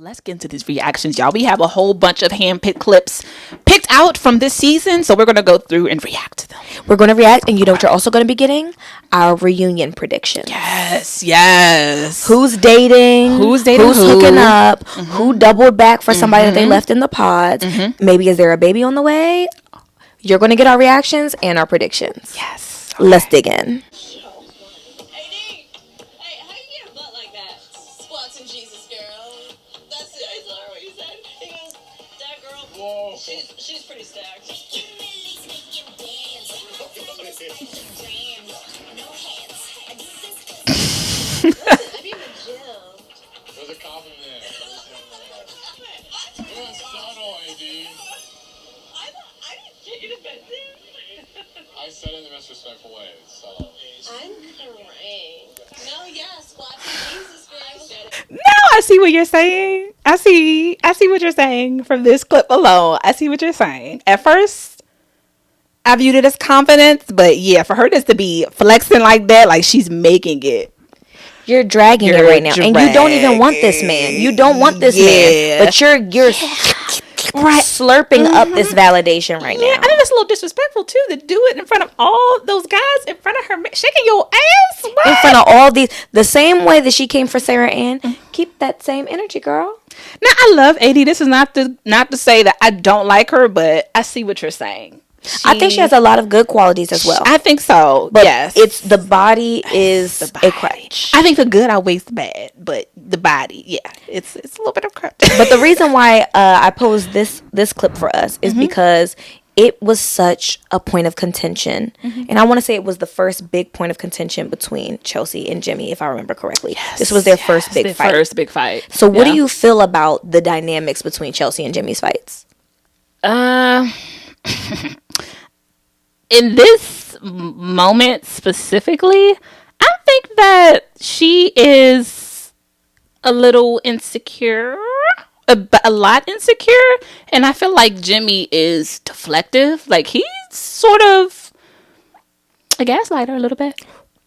let's get into these reactions, y'all. We have a whole bunch of hand-picked clips picked out from this season, so we're going to go through and react to them. We're going to react, and you know what you're also going to be getting? Our reunion predictions. Yes. Who's dating? Who's hooking up? Who doubled back for somebody that they left in the pods? Maybe is there a baby on the way? You're going to get our reactions and our predictions. Yes. Okay. Let's dig in. She's pretty stacked. I'd be in the gym. There's a compliment there. You're subtle, AD. I didn't get you defensive. I said it in the most respectful way. It's subtle. I'm crying. No, yes, watching Jesus girl. Now I see what you're saying. I see what you're saying from this clip alone. I see what you're saying. At first, I viewed it as confidence, but yeah, for her just to be flexing like that, like she's making it. You're dragging it right now, and you don't even want this man. You don't want this man, but you're right slurping up this validation right now. I think that's a little disrespectful too to do it in front of all those guys, in front of her, shaking your ass. What? In front of all these, the same way that she came for Sarah Ann. Keep that same energy, girl. Now I love AD. This is not to say that I don't like her, but I see what you're saying. I think she has a lot of good qualities as well. I think so. But yes, it's the body is a crutch. I think the good outweighs the bad, but the body, yeah, it's a little bit of crutch. But the reason why I posed this clip for us is because it was such a point of contention, and I want to say it was the first big point of contention between Chelsea and Jimmy, if I remember correctly. Yes, this was their first big fight. So, what do you feel about the dynamics between Chelsea and Jimmy's fights? In this moment specifically, I think that she is a little insecure, a lot insecure, and I feel like Jimmy is deflective. Like he's sort of a gaslighter a little bit.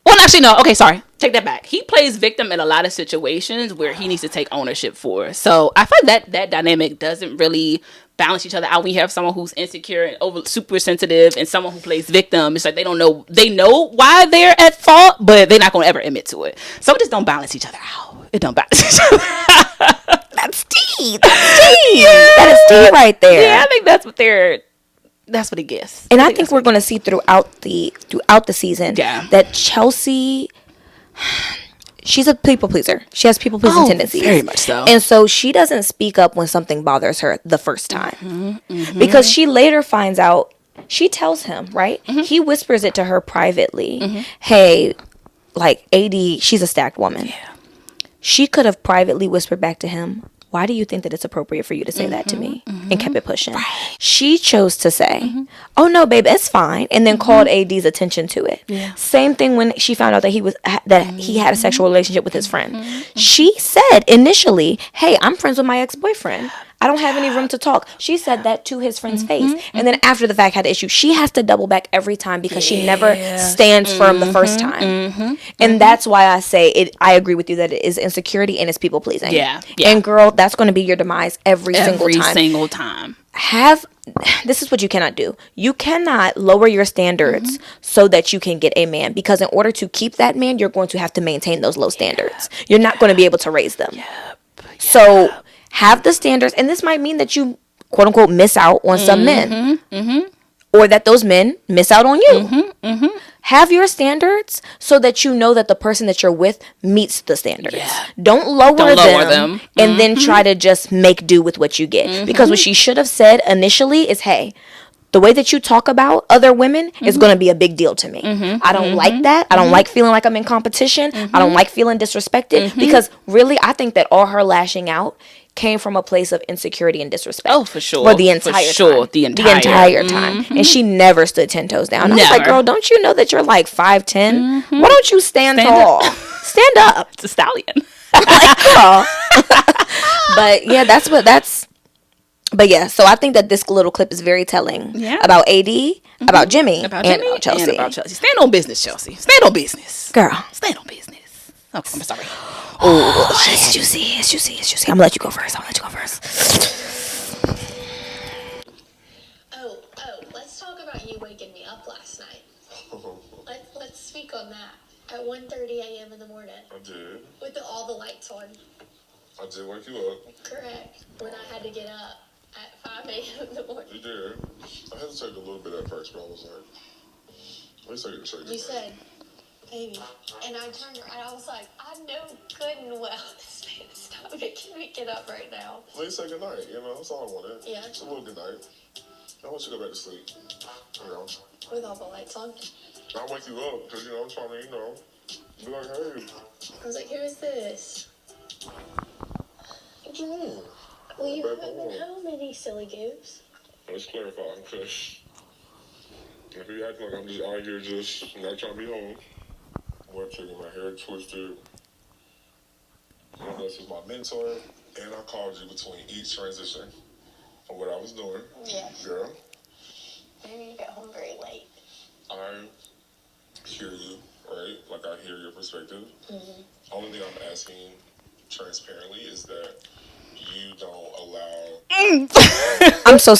Well, actually, no. Okay, sorry. Take that back. He plays victim in a lot of situations where he needs to take ownership for. So I feel like that dynamic doesn't really balance each other out. We have someone who's insecure and super sensitive, and someone who plays victim. It's like they know why they're at fault, but they're not going to ever admit to it. So it just don't balance each other out. It don't balance each other out. That's tea. That is tea right there. Yeah, I think that's what he gets. And I think we're going to see throughout the season that Chelsea, she's a people pleaser. She has people pleasing tendencies. Very much so. And so she doesn't speak up when something bothers her the first time. Because she later finds out, she tells him, right? He whispers it to her privately. Hey, like AD, she's a stacked woman. Yeah. She could have privately whispered back to him, why do you think that it's appropriate for you to say that to me? And kept it pushing. Right. She chose to say, oh no, babe, it's fine. And then called AD's attention to it. Yeah. Same thing when she found out that he had a sexual relationship with his friend. She said initially, hey, I'm friends with my ex-boyfriend. I don't have any room to talk. She said that to his friend's face. And then after the fact had the issue. She has to double back every time because she never stands firm the first time. And that's why I say it. I agree with you that it is insecurity and it's people pleasing. Yeah. And girl, that's going to be your demise every single time. This is what you cannot do. You cannot lower your standards so that you can get a man, because in order to keep that man, you're going to have to maintain those low standards. You're not going to be able to raise them. So have the standards, and this might mean that you, quote unquote, miss out on some men, or that those men miss out on you. Have your standards so that you know that the person that you're with meets the standards. Don't lower them and then try to just make do with what you get. Because what she should have said initially is, hey, the way that you talk about other women is going to be a big deal to me. I don't like that. I don't like feeling like I'm in competition. I don't like feeling disrespected. Because really, I think that all her lashing out came from a place of insecurity and disrespect. Oh, for sure. For the entire time. The entire time. And she never stood 10 toes down. I was like, girl, don't you know that you're like 5'10"? Why don't you stand tall? Stand up. It's a stallion. Like, girl. But yeah, but yeah, so I think that this little clip is very telling about AD, about Jimmy, and about Chelsea. Stand on business, Chelsea. Stand on business. Girl. Stand on business. Oh, I'm sorry. Oh, it's juicy. I'm gonna let you go first. Oh, let's talk about you waking me up last night. Let's speak on that. At 1:30 a.m. in the morning. I did. With all the lights on. I did wake you up. Correct. When I had to get up at 5 a.m. in the morning. You did. I hesitated a little bit at first, but I was like, at least I get to show you. You said, baby. And I turned around and I was like, I know good and well this man is not making me get up right now. At least say goodnight, you know, that's all I wanted. Yeah. Just a little goodnight. I want you to go back to sleep, you know. With all the lights on. I'll wake you up, because, you know, I'm trying to, you know, be like, hey. I was like, who is this? What you mean? Well, you haven't been home any silly goose. Let's clarify, because if you act like I'm just out here just not trying to be home, I'm taking my hair twisted. You know, this is my mentor, and I called you between each transition of what I was doing. Yeah. Girl. Maybe you got home very late. I hear you, right? Like, I hear your perspective. Mm-hmm. Only thing I'm asking transparently is that you don't allow... I'm so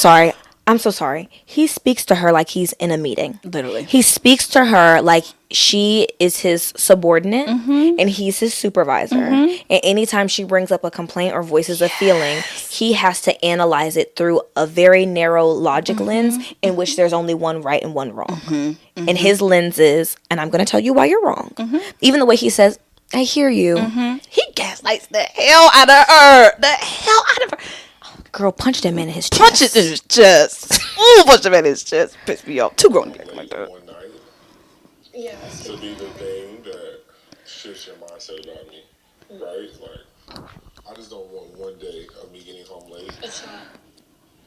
sorry. He speaks to her like he's in a meeting. Literally. He speaks to her like she is his subordinate and he's his supervisor. And anytime she brings up a complaint or voices a feeling, he has to analyze it through a very narrow logic lens in which there's only one right and one wrong. And his lens is, and I'm going to tell you why you're wrong. Even the way he says, I hear you. He gaslights the hell out of her. Girl, punch that man in his chest. Punch it in his chest. Ooh, punch him in his chest. Piss me off. Too grown to be like that. One night Yeah. to be the thing that shifts your mindset about me, right? Like, I just don't want one day of me getting home late. It's not.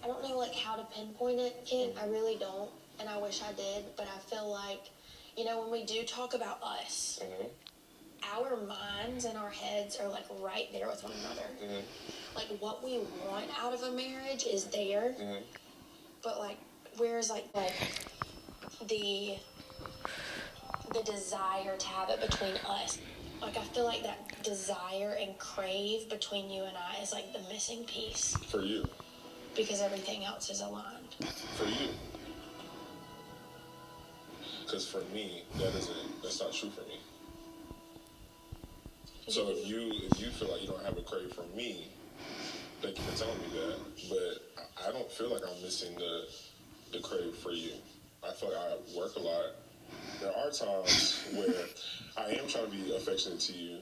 I don't know, like, how to pinpoint it, kid. I really don't. And I wish I did. But I feel like, you know, when we do talk about us, our minds and our heads are, like, right there with one another. Like, what we want out of a marriage is there. But, like, where's, like the desire to have it between us. Like, I feel like that desire and crave between you and I is, like, the missing piece. For you. Because everything else is aligned. For you. Because for me, that's not true for me. So if you feel like you don't have a crave for me, thank you for telling me that. But I don't feel like I'm missing the crave for you. I feel like I work a lot. There are times where I am trying to be affectionate to you,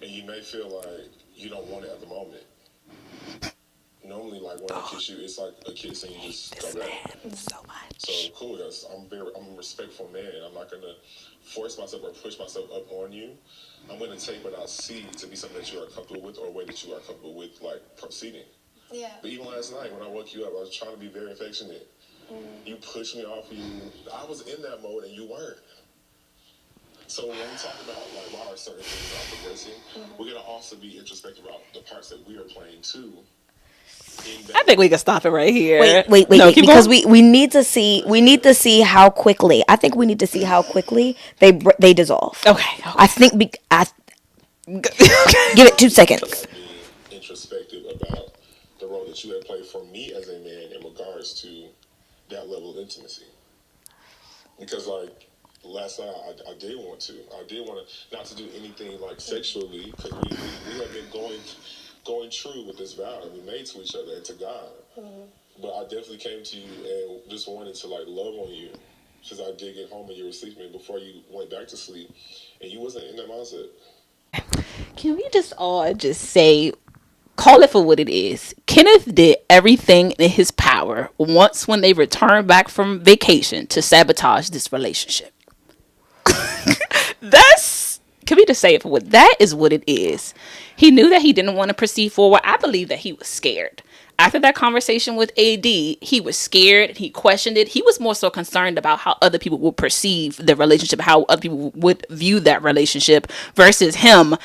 and you may feel like you don't want it at the moment. Normally, like, when I kiss you, it's like a kiss and you just go back. So much. So cool. I'm a respectful man. I'm not gonna force myself or push myself up on you. I'm gonna take what I see to be something that you are comfortable with, or a way that you are comfortable with, like, proceeding. Yeah. But even last night when I woke you up, I was trying to be very affectionate. You pushed me off you. I was in that mode and you weren't. So when we talk about, like, why are certain things not progressing, we're gonna also be introspective about the parts that we are playing too. I think we can stop it right here. Wait, No, keep because going. we need to see how quickly. I think we need to see how quickly they dissolve. Okay. I think give it 2 seconds. Being introspective about the role that you have played for me as a man in regards to that level of intimacy. Because, like, last night I did want to not to do anything, like, sexually, because we have been going true with this vow that we made to each other and to God. But I definitely came to you and just wanted to, like, love on you, since I did get home and you were sleeping before you went back to sleep, and you wasn't in that mindset. Can we just all just say, call it for what it is? Kenneth did everything in his power once when they returned back from vacation to sabotage this relationship. Can we just say it for what that is? What it is. He knew that he didn't want to proceed forward. I believe that he was scared. After that conversation with AD, he was scared. He questioned it. He was more so concerned about how other people would perceive the relationship, how other people would view that relationship, versus him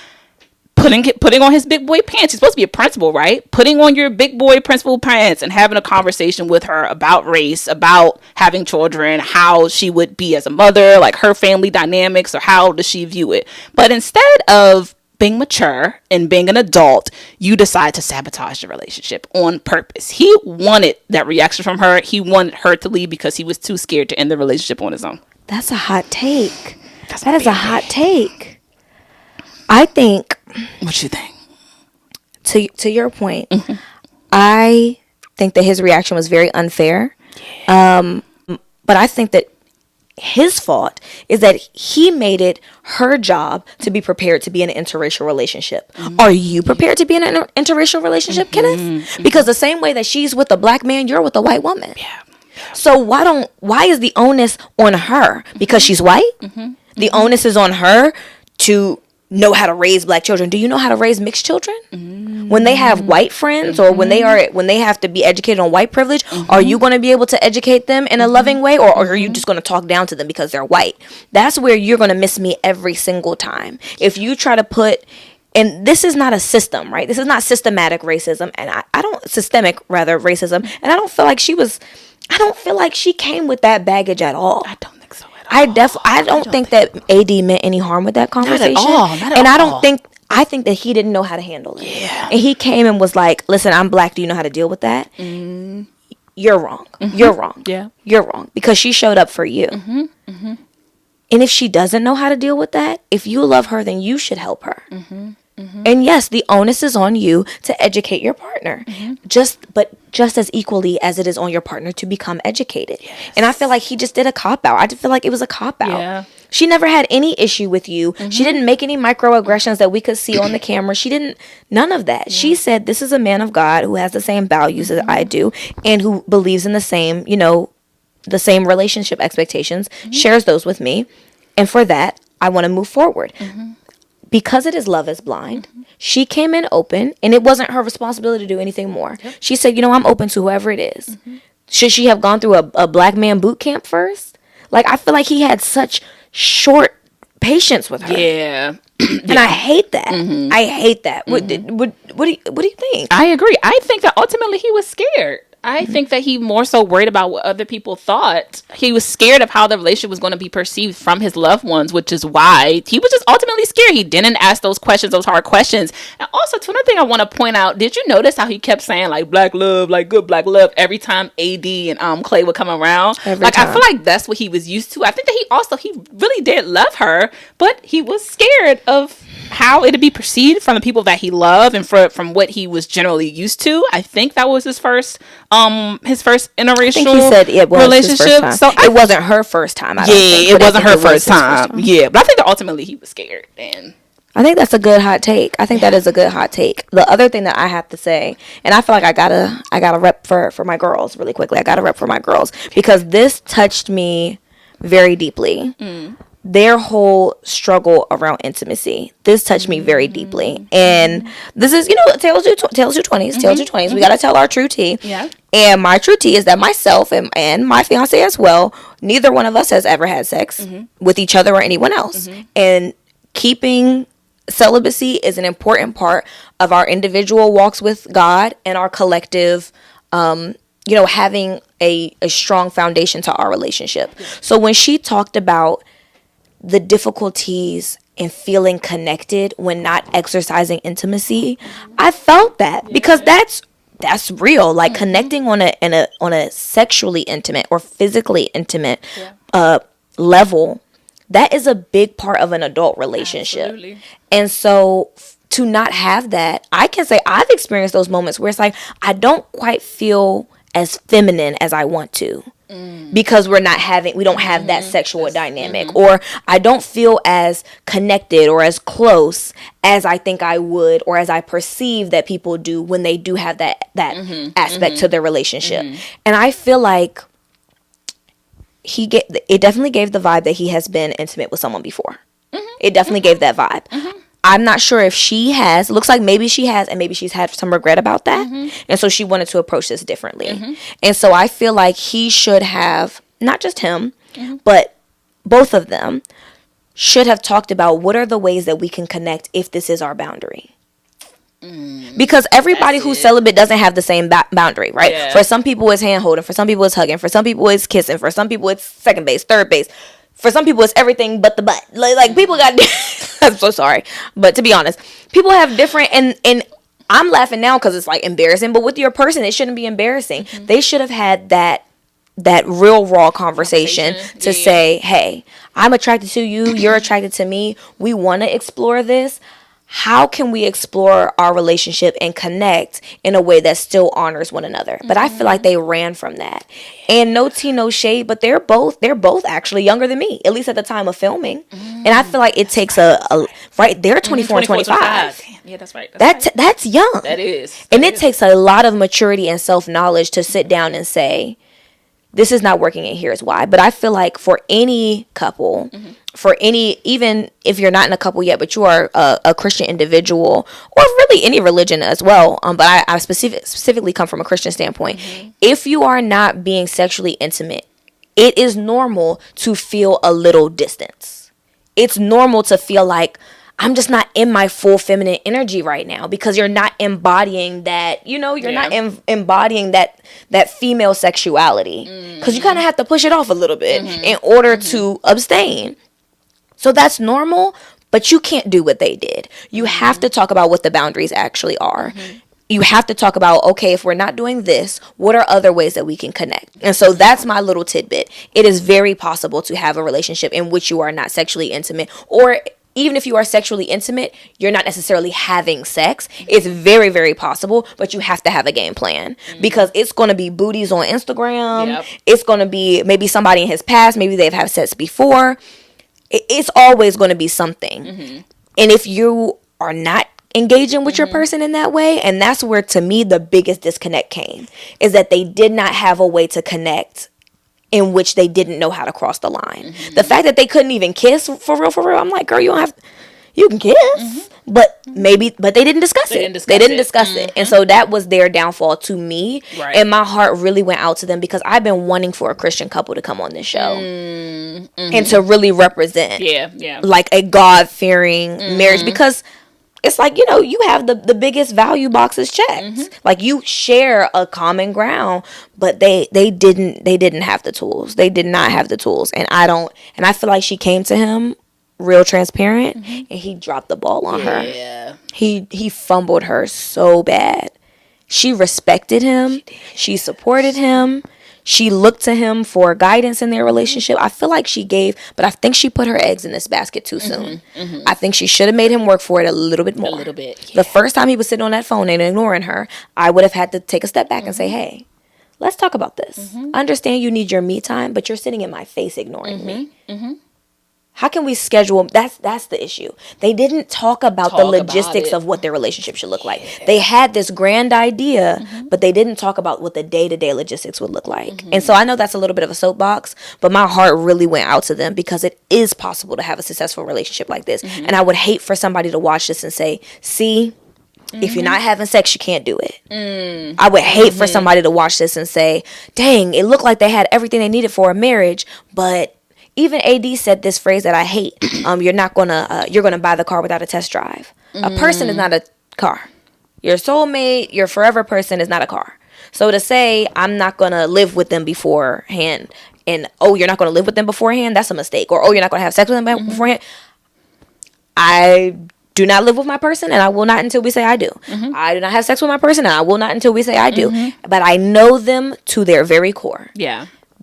putting on his big boy pants. He's supposed to be a principal, right? Putting on your big boy principal pants and having a conversation with her about race, about having children, how she would be as a mother, like her family dynamics, or how does she view it. But instead of being mature and being an adult, you decide to sabotage the relationship on purpose. He wanted that reaction from her. He wanted her to leave because he was too scared to end the relationship on his own. That's a hot take. That is a hot take. I think. What you think? To your point, I think that his reaction was very unfair. Yeah. But I think that his fault is that he made it her job to be prepared to be in an interracial relationship. Are you prepared to be in an interracial relationship, Kenneth? Because the same way that she's with a black man, you're with a white woman. Yeah. So why is the onus on her? Because she's white? The onus is on her to know how to raise black children. Do you know how to raise mixed children? When they have white friends or when they have to be educated on white privilege, are you going to be able to educate them in a loving way, or are you just going to talk down to them because they're white? That's where you're going to miss me every single time. If you try to put, and this is not a system, right? This is not systematic racism, and systemic racism, and I don't feel like she came with that baggage at all. I don't think so at all. I don't think that AD meant any harm with that conversation. Not at and all. I think that he didn't know how to handle it. Yeah. And he came and was like, listen, I'm black. Do you know how to deal with that? You're wrong. You're wrong. Yeah. You're wrong. Because she showed up for you. And if she doesn't know how to deal with that, if you love her, then you should help her. And yes, the onus is on you to educate your partner. But just as equally as it is on your partner to become educated. Yes. And I feel like he just did a cop-out. I just feel like it was a cop-out. Yeah. She never had any issue with you. She didn't make any microaggressions that we could see on the camera. None of that. Yeah. She said, this is a man of God who has the same values as I do and who believes in the same, the same relationship expectations, shares those with me. And for that, I want to move forward. Because it is Love is Blind, she came in open, and it wasn't her responsibility to do anything more. Yep. She said, I'm open to whoever it is. Should she have gone through a black man boot camp first? Like, I feel like he had such short patience with her. Yeah. And I hate that. I hate that. What do you think? I agree. I think that ultimately he was scared. I think that he more so worried about what other people thought. He was scared of how the relationship was going to be perceived from his loved ones, which is why he was just ultimately scared. He didn't ask those questions, those hard questions. And also, to another thing I want to point out, did you notice how he kept saying, like, black love, like, good black love, every time AD and Clay would come around? I feel like that's what he was used to. I think that he really did love her, but he was scared of how it'd be perceived from the people that he loved and from what he was generally used to. I think that was his first interracial I think he said it was relationship. His first time. So it wasn't her first time. It wasn't her first time. Yeah, but I think that ultimately he was scared. And I think that's a good hot take. I think that is a good hot take. The other thing that I have to say, and I feel like I gotta rep for my girls really quickly. I gotta rep for my girls because this touched me very deeply. Their whole struggle around intimacy. This touched me very deeply. And this is, tales do 20s. Tales do 20s. We got to tell our true tea. Yeah. And my true tea is that myself and my fiance as well, neither one of us has ever had sex with each other or anyone else. And keeping celibacy is an important part of our individual walks with God and our collective, having a strong foundation to our relationship. Yeah. So when she talked about the difficulties in feeling connected when not exercising intimacy, I felt that because that's real. Like connecting on a sexually intimate or physically intimate level, that is a big part of an adult relationship. Absolutely. And so to not have that, I can say I've experienced those moments where it's like I don't quite feel as feminine as I want to. Because we don't have that sexual dynamic, or I don't feel as connected or as close as I think I would, or as I perceive that people do when they do have that aspect to their relationship. And I feel like it definitely gave the vibe that he has been intimate with someone before. It definitely gave that vibe. I'm not sure if she has. Looks like maybe she has, and maybe she's had some regret about that. And so she wanted to approach this differently. And so I feel like he should have, not just him, but both of them should have talked about what are the ways that we can connect if this is our boundary. Because everybody who's celibate doesn't have the same boundary, right? Yeah. For some people it's hand holding, for some people it's hugging, for some people it's kissing, for some people it's second base, third base. For some people, it's everything but the butt. Like people got. I'm so sorry, but to be honest, people have different and I'm laughing now because it's like embarrassing. But with your person, it shouldn't be embarrassing. They should have had that real raw conversation to say, hey, I'm attracted to you. You're attracted to me. We want to explore this. How can we explore our relationship and connect in a way that still honors one another? But I feel like they ran from that. And no tea, no shade, but they're both actually younger than me, at least at the time of filming. And I feel like it takes a right, they're 24 and 25. Yeah, that's right. That's young. That is. And it takes a lot of maturity and self-knowledge to sit down and say, this is not working and here's why. But I feel like for any couple, for any, even if you're not in a couple yet, but you are a Christian individual, or really any religion as well, but I specifically come from a Christian standpoint. If you are not being sexually intimate, it is normal to feel a little distance. It's normal to feel like, I'm just not in my full feminine energy right now, because you're not embodying that, you're not embodying that female sexuality, because you kind of have to push it off a little bit in order to abstain. So that's normal, but you can't do what they did. You have to talk about what the boundaries actually are. You have to talk about, okay, if we're not doing this, what are other ways that we can connect? And so that's my little tidbit. It is very possible to have a relationship in which you are not sexually intimate, or even if you are sexually intimate, you're not necessarily having sex. It's very, very possible, but you have to have a game plan, because it's going to be booties on Instagram. Yep. It's going to be maybe somebody in his past. Maybe they've had sex before. It's always going to be something. And if you are not engaging with your person in that way, and that's where, to me, the biggest disconnect came, is that they did not have a way to connect in which they didn't know how to cross the line. The fact that they couldn't even kiss, for real, I'm like, girl, you can kiss, but they didn't discuss it. They didn't discuss it. And so that was their downfall to me. Right. And my heart really went out to them, because I've been wanting for a Christian couple to come on this show and to really represent like a God-fearing marriage, because it's like, you have the biggest value boxes checked. Like, you share a common ground, but they didn't have the tools. They did not have the tools. And I feel like she came to him real transparent, and he dropped the ball on her. He fumbled her so bad. She respected him. She supported him. She looked to him for guidance in their relationship. I feel like she gave, but I think she put her eggs in this basket too soon. I think she should have made him work for it a little bit more. A little bit. The first time he was sitting on that phone and ignoring her, I would have had to take a step back and say, hey, let's talk about this. I understand you need your me time, but you're sitting in my face ignoring me. How can we schedule? That's the issue. They didn't talk about the logistics of what their relationship should look like. They had this grand idea, but they didn't talk about what the day-to-day logistics would look like. And so I know that's a little bit of a soapbox, but my heart really went out to them, because it is possible to have a successful relationship like this. And I would hate for somebody to watch this and say, see, if you're not having sex, you can't do it. I would hate for somebody to watch this and say, dang, it looked like they had everything they needed for a marriage, but even AD said this phrase that I hate. You're gonna buy the car without a test drive. A person is not a car. Your soulmate, your forever person is not a car. So to say, I'm not gonna live with them beforehand, and you're not gonna live with them beforehand, that's a mistake. Or you're not gonna have sex with them beforehand. I do not live with my person, and I will not until we say I do. I do not have sex with my person, and I will not until we say I do. But I know them to their very core.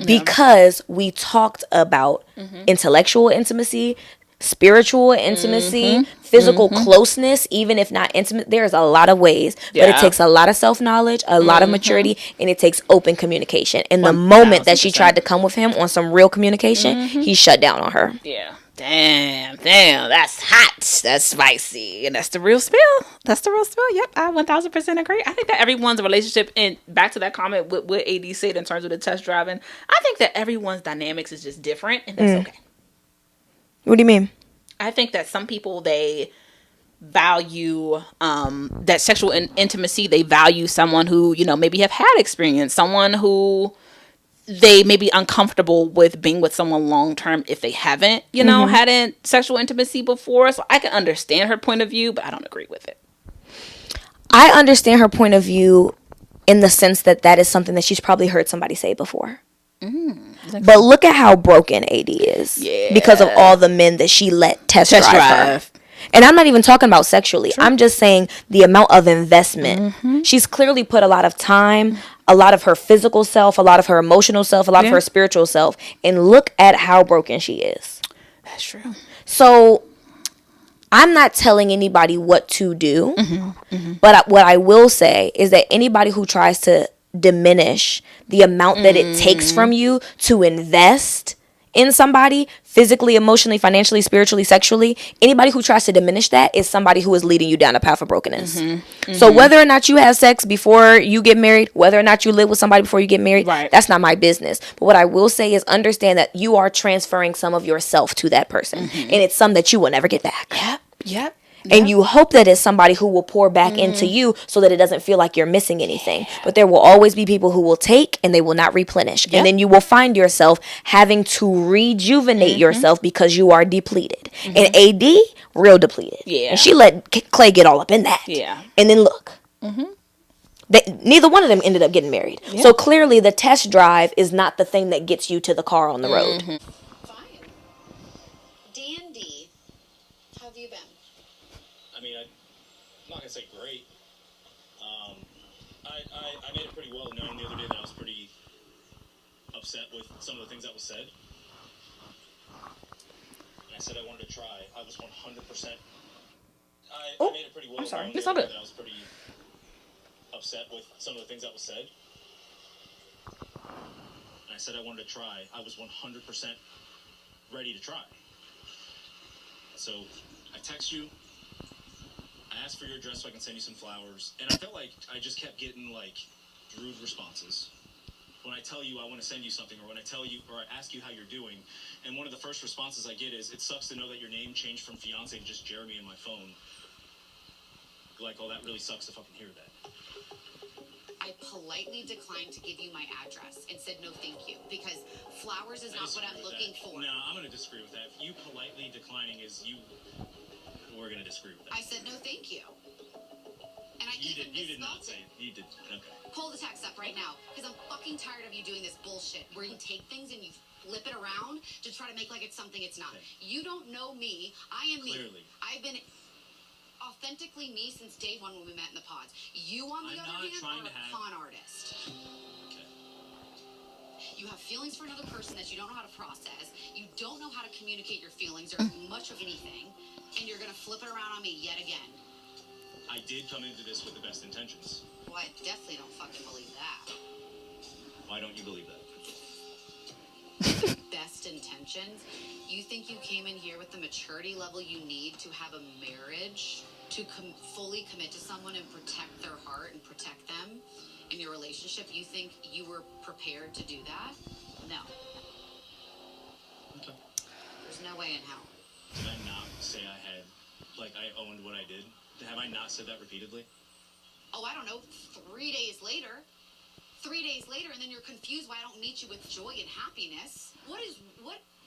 Because we talked about intellectual intimacy, spiritual intimacy, physical closeness, even if not intimate. There's a lot of ways, but it takes a lot of self-knowledge, a lot of maturity, and it takes open communication. And the moment that she tried to come with him on some real communication, he shut down on her. Damn, that's hot. That's spicy. And that's the real spill. Yep, I 1000% agree. I think that everyone's relationship, and back to that comment with what AD said in terms of the test driving, I think that everyone's dynamics is just different, and that's okay. What do you mean? I think that some people, they value that sexual intimacy. They value someone who, maybe have had experience, someone who they may be uncomfortable with being with someone long term if they haven't, had sexual intimacy before. So I can understand her point of view, but I don't agree with it. I understand her point of view in the sense that is something that she's probably heard somebody say before. But look at how broken AD is. Yeah. Because of all the men that she let test drive her. And I'm not even talking about sexually. I'm just saying the amount of investment. She's clearly put a lot of time, a lot of her physical self, a lot of her emotional self, a lot of her spiritual self. And look at how broken she is. That's true. So I'm not telling anybody what to do. But what I will say is that anybody who tries to diminish the amount that it takes from you to invest in somebody physically, emotionally, financially, spiritually, sexually, anybody who tries to diminish that is somebody who is leading you down a path of brokenness. So whether or not you have sex before you get married, whether or not you live with somebody before you get married, that's not my business. But what I will say is understand that you are transferring some of yourself to that person. And it's some that you will never get back. Yep. And you hope that it's somebody who will pour back into you so that it doesn't feel like you're missing anything. But there will always be people who will take and they will not replenish. And then you will find yourself having to rejuvenate yourself because you are depleted. And AD, real depleted. Yeah. And she let Clay get all up in that. Yeah. And then look. Neither one of them ended up getting married. So clearly the test drive is not the thing that gets you to the car on the road. Fine. Dandy. How have you been? I mean, I'm not gonna say great. I made it pretty well known the other day that I was pretty upset with some of the things that was said. And I said I wanted to try. I was 100%. I made it pretty well known the other day that I was pretty upset with some of the things that was said. And I said I wanted to try. I was 100% ready to try. So I text you. I asked for your address so I can send you some flowers, and I felt like I just kept getting like rude responses. When I tell you I want to send you something, or when I tell you or I ask you how you're doing, and one of the first responses I get is, "It sucks to know that your name changed from fiance to just Jeremy in my phone." Like, oh, that really sucks to fucking hear that. I politely declined to give you my address and said no thank you because flowers is not what I'm looking for. No, I'm gonna disagree with that. You politely declining is you. We're gonna disagree with that. I said no thank you. And I You even did not misspelled say it. you did. Okay. Pull the text up right now because I'm fucking tired of you doing this bullshit where you take things and you flip it around to try to make like it's something it's not. Okay. You don't know me. I am Clearly. me. I've been authentically me since day one when we met in the pods. You, on the I'm other not hand, trying are to a have- con artist. Okay. You have feelings for another person that you don't know how to process. You don't know how to communicate your feelings or much of anything. And you're going to flip it around on me yet again. I did come into this with the best intentions. Well, I definitely don't fucking believe that. Why don't you believe that? Best intentions? You think you came in here with the maturity level you need to have a marriage, to fully commit to someone and protect their heart and protect them in your relationship? You think you were prepared to do that? No. Okay. There's no way in hell. Did I not say I had, like, I owned what I did? Have I not said that repeatedly? Oh, I don't know, 3 days later. 3 days later, and then you're confused why I don't meet you with joy and happiness. What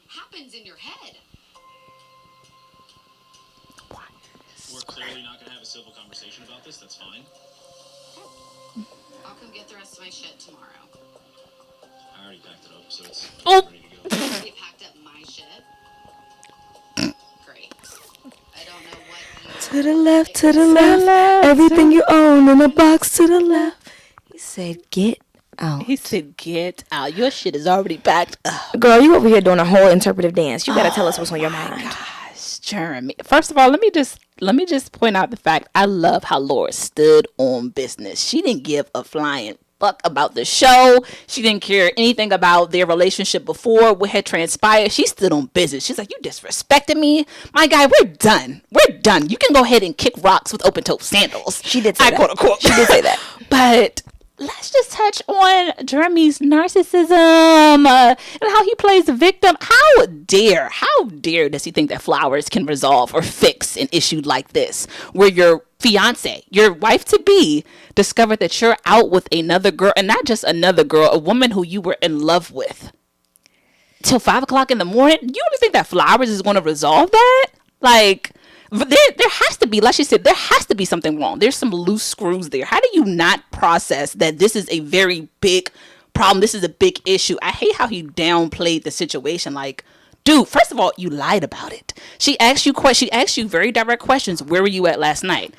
happens in your head? We're clearly not going to have a civil conversation about this. That's fine. I'll come get the rest of my shit tomorrow. I already packed it up, so it's Oh. ready to go. You packed up my shit? Great. I don't know what you... To the left, to the left. Everything you own in a box to the left. He said, get out. He said, "Get out. Your shit is already packed up." Girl, you over here doing a whole interpretive dance. You gotta tell us what's on your mind. Gosh, Jeremy. First of all, let me just point out the fact I love how Laura stood on business. She didn't give a flying fuck about the show. She didn't care anything about their relationship before what had transpired. She stood on business. She's like, "You disrespected me, my guy. We're done. We're done. You can go ahead and kick rocks with open toe sandals." She did say that. Quote unquote. She did say that. But let's just touch on Jeremy's narcissism and how he plays the victim. How dare does he think that flowers can resolve or fix an issue like this, where your fiance, your wife to be, discovered that you're out with another girl, and not just another girl, a woman who you were in love with, till 5 o'clock in the morning? You really think that flowers is going to resolve that? Like, there has to be, like she said, there has to be something wrong. There's some loose screws there. How do you not process that this is a very big problem. This is a big issue. I hate how he downplayed the situation. Like, dude, first of all, you lied about it. She asked you very direct questions. Where were you at last night?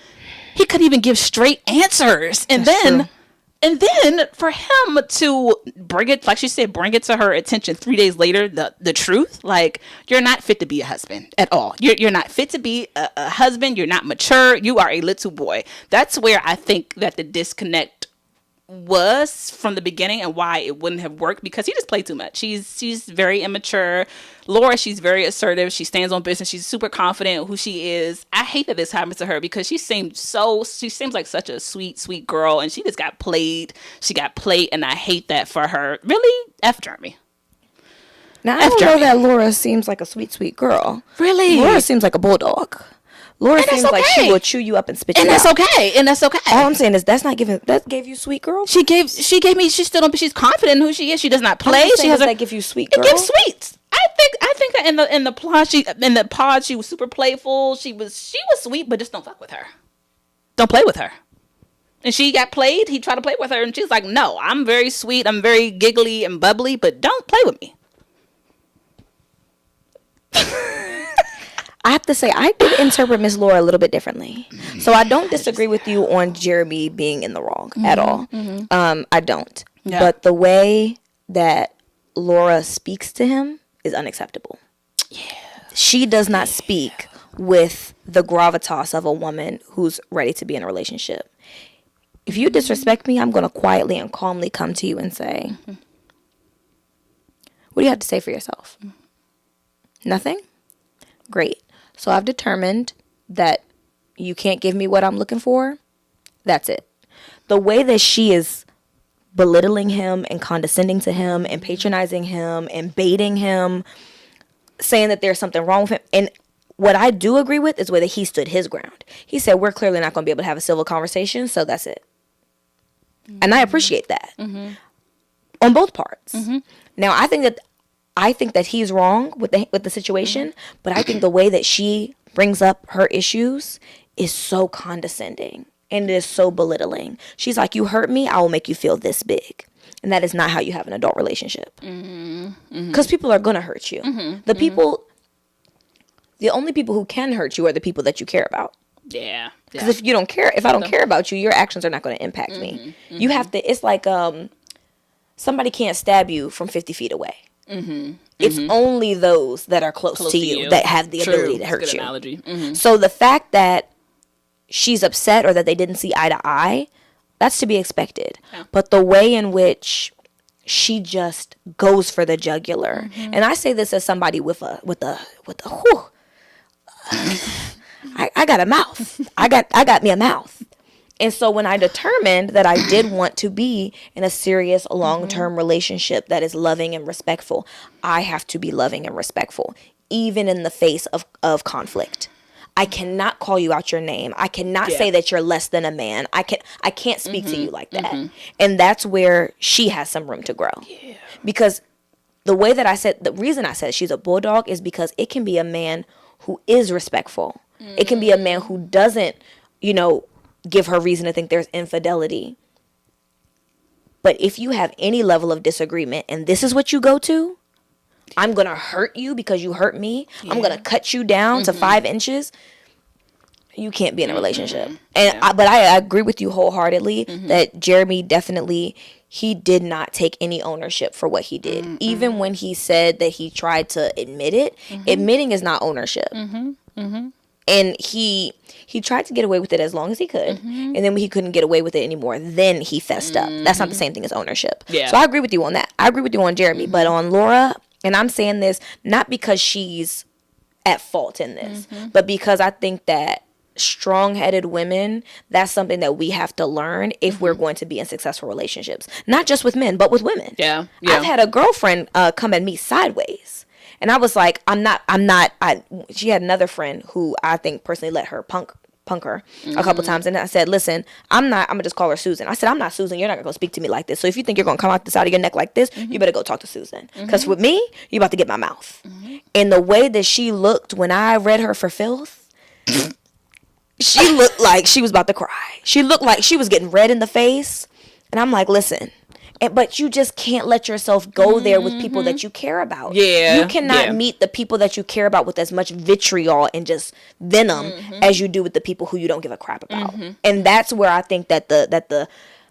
He couldn't even give straight answers. And then for him to bring it, like she said, bring it to her attention 3 days later, the truth, like, you're not fit to be a husband at all. You're not fit to be a husband. You're not mature. You are a little boy. That's where I think that the disconnect was from the beginning, and why it wouldn't have worked, because he just played too much. She's very immature. Laura, she's very assertive. She stands on business. She's super confident who she is. I hate that this happens to her, because she seems like such a sweet girl, and she just got played. She got played, and I hate that for her. Really? F Jeremy. Now, I don't know that Laura seems like a sweet girl. Really? Laura seems like a bulldog. Laura seems like she will chew you up and spit you out. And that's okay. All I'm saying is that gave you sweet girl. She gave me. She's still. She's confident in who she is. She does not play. She has. That give you sweet girl. It gives sweets. I think that in the pod she was super playful. She was sweet, but just don't fuck with her. Don't play with her. And she got played. He tried to play with her, and she's like, "No, I'm very sweet. I'm very giggly and bubbly, but don't play with me." I have to say, I did interpret Miss Laura a little bit differently. So I don't disagree with you on Jeremy being in the wrong at all. I don't. Yeah. But the way that Laura speaks to him is unacceptable. Yeah. She does not speak with the gravitas of a woman who's ready to be in a relationship. If you disrespect me, I'm going to quietly and calmly come to you and say, what do you have to say for yourself? Nothing? Great. So I've determined that you can't give me what I'm looking for. That's it. The way that she is belittling him and condescending to him and patronizing him and baiting him, saying that there's something wrong with him. And what I do agree with is whether he stood his ground. He said, we're clearly not going to be able to have a civil conversation, so that's it. And I appreciate that. On both parts. Now, I think that he's wrong with the situation, but I think the way that she brings up her issues is so condescending and it is so belittling. She's like, you hurt me, I will make you feel this big. And that is not how you have an adult relationship. Because people are going to hurt you. The only people who can hurt you are the people that you care about. Yeah. Because if I don't care about you, your actions are not going to impact me. You have to, it's like somebody can't stab you from 50 feet away. It's only those that are close to you that have the ability to hurt you. Analogy. So the fact that she's upset or that they didn't see eye to eye, that's to be expected. Yeah. But the way in which she just goes for the jugular, and I say this as somebody with a whew, I got a mouth. I got me a mouth. And so when I determined that I did want to be in a serious long-term relationship that is loving and respectful, I have to be loving and respectful, even in the face of conflict. I cannot call you out your name. I cannot say that you're less than a man. I can't speak to you like that. And that's where she has some room to grow. Yeah. Because the reason I said she's a bulldog is because it can be a man who is respectful. It can be a man who doesn't, give her reason to think there's infidelity. But if you have any level of disagreement and this is what you go to, I'm going to hurt you because you hurt me. Yeah. I'm going to cut you down to 5 inches. You can't be in a relationship. And but I agree with you wholeheartedly that Jeremy definitely, he did not take any ownership for what he did. Even when he said that he tried to admit it, admitting is not ownership. And he tried to get away with it as long as he could. And then when he couldn't get away with it anymore, then he fessed up. That's not the same thing as ownership. Yeah. So I agree with you on that. I agree with you on Jeremy. But on Laura, and I'm saying this not because she's at fault in this, but because I think that strong-headed women, that's something that we have to learn if we're going to be in successful relationships. Not just with men, but with women. Yeah. I've had a girlfriend come at me sideways. And I was like, she had another friend who I think personally let her punk her a couple times. And I said, listen, I'm going to just call her Susan. I said, I'm not Susan. You're not going to go speak to me like this. So if you think you're going to come out the side of your neck like this, you better go talk to Susan. Because with me, you're about to get my mouth. And the way that she looked when I read her for filth, she looked like she was about to cry. She looked like she was getting red in the face. And I'm like, listen. but you just can't let yourself go there with people that you care about. Yeah, You cannot yeah. meet the people that you care about with as much vitriol and just venom as you do with the people who you don't give a crap about. And that's where I think that the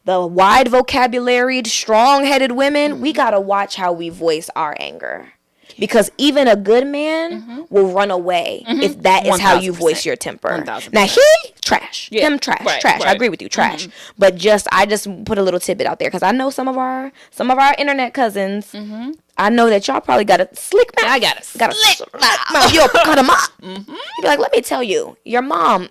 wide vocabularied, strong-headed women, we got to watch how we voice our anger. Because even a good man will run away if that is how you 1000%. voice your temper. 1000%. Now he trash, Yeah. him trash, Right, trash. I right. agree with you, trash. But I just put a little tidbit out there because I know some of our internet cousins. I know that y'all probably got a slick mouth. I got a slick mouth. You'll cut them up. You be like, let me tell you, your mom.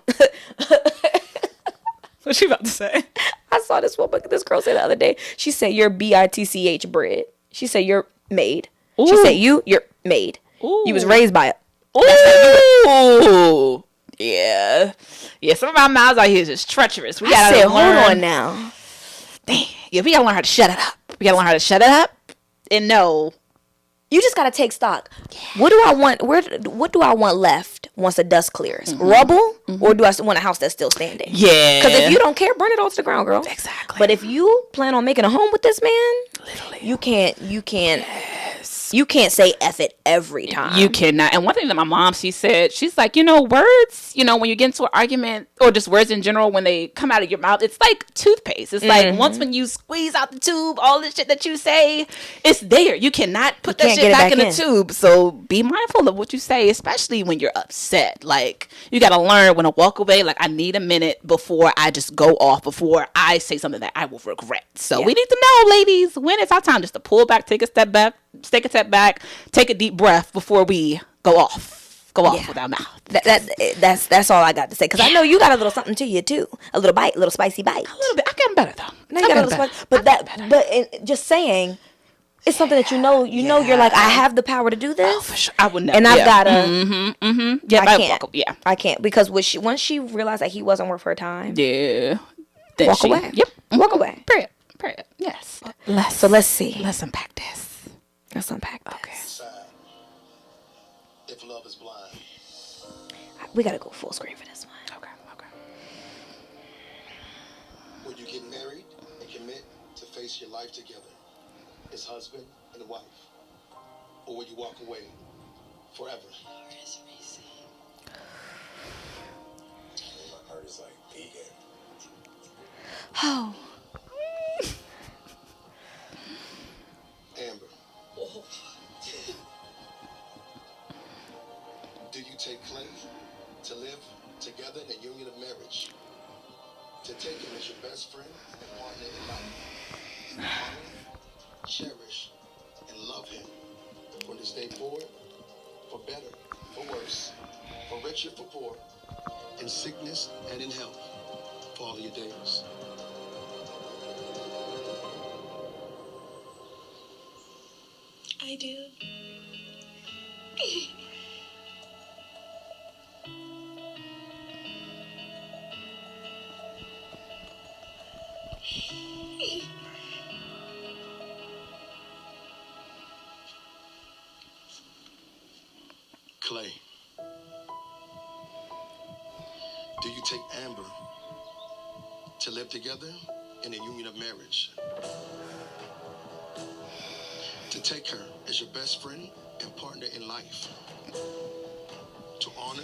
What's she about to say? I saw this girl say the other day. She said, "You're bitch bread." She said, "You're made." She Ooh. said, "You're made. You was Ooh. raised by it." Ooh. Yeah. Yeah, some of our mouths out here is just treacherous. We I gotta said, learn. hold on now. Damn. Yeah, we gotta learn how to shut it up. We gotta learn how to shut it up and know. You just gotta take stock. What do I want? What do I want left once the dust clears? Rubble, or do I want a house that's still standing? Yeah. Because if you don't care, burn it all to the ground, girl. Exactly. But if you plan on making a home with this man, Literally. you can't say F it every time. You cannot. And one thing that my mom, she said, she's like, words, when you get into an argument or just words in general, when they come out of your mouth, it's like toothpaste. It's like once when you squeeze out the tube, all the shit that you say, it's there. You cannot put that shit back in the tube. So be mindful of what you say, especially when you're upset. Like, you got to learn when to walk away. Like, I need a minute before I just go off, before I say something that I will regret. So we need to know, ladies, when it's our time just to pull back, take a step back, take a deep breath before we go off with our mouth. That's all I got to say. Because I know you got a little something to you too, a little bite, a little spicy bite. A little bit. I getting better though. No, you got a little spicy, but just saying, it's something that you know. You're like, I have the power to do this. Oh, for sure. I would never. And I've gotta. Yeah, I can't. Yeah, I can't because once she realized that he wasn't worth her time. yeah. Walk away. Yep. Walk away. Prayer. Yes. Let's see. Let's unpack this. Let's unpack this. Okay. If love is blind. We gotta go full screen for this one. Okay. Will you get married and commit to face your life together as husband and wife? Or will you walk away forever? My heart is like vegan. Oh. Amber. Do you take Clay to live together in a union of marriage? To take him as your best friend and partner in life? Honor, cherish, and love him from this day forward, for better, for worse, for richer, for poor, in sickness and in health, for all of your days. I do. Clay, do you take Amber to live together in a union of marriage? To take her as your best friend and partner in life? To honor,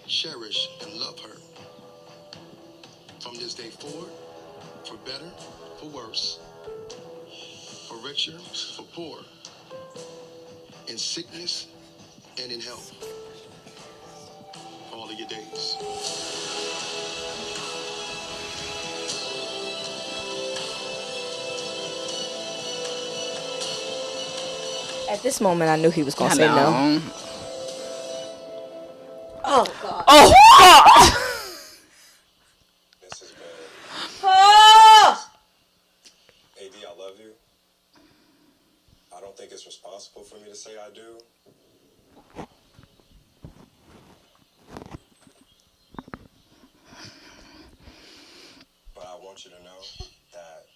cherish, and love her from this day forward, for better, for worse, for richer, for poor, in sickness and in health, all of your days. At this moment, I knew he was gonna say no. Oh God. This has been. Oh! AD, I love you. I don't think it's responsible for me to say I do. But I want you to know that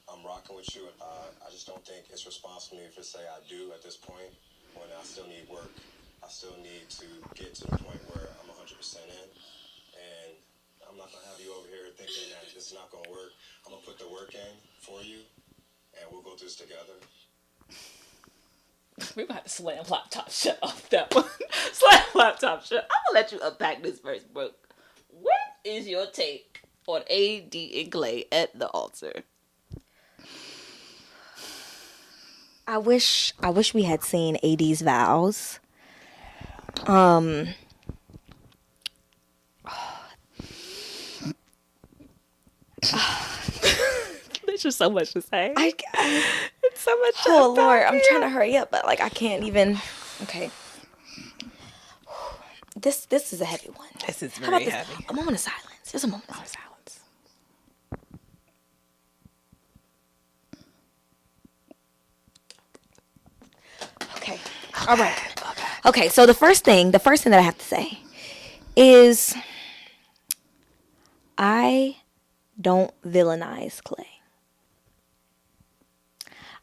I'm rocking with you. I just don't think it's responsible for me to say I do at this point when I still need work. I still need to get to the point where I'm 100% in. And I'm not going to have you over here thinking that this is not going to work. I'm going to put the work in for you. and we'll go through this together. We're about to slam laptop shut off that one. Slam laptop shut. I'm gonna let you unpack this first, Brooke. What is your take on AD and Clay at the altar? I wish we had seen AD's vows. There's just so much to say. It's so much. Oh Lord, I'm trying to hurry up, but like I can't even. Okay. This is a heavy one. This is How about very this? heavy. A moment of silence. Just a moment of silence. Okay. All right. Okay. So the first thing that I have to say is I don't villainize Clay.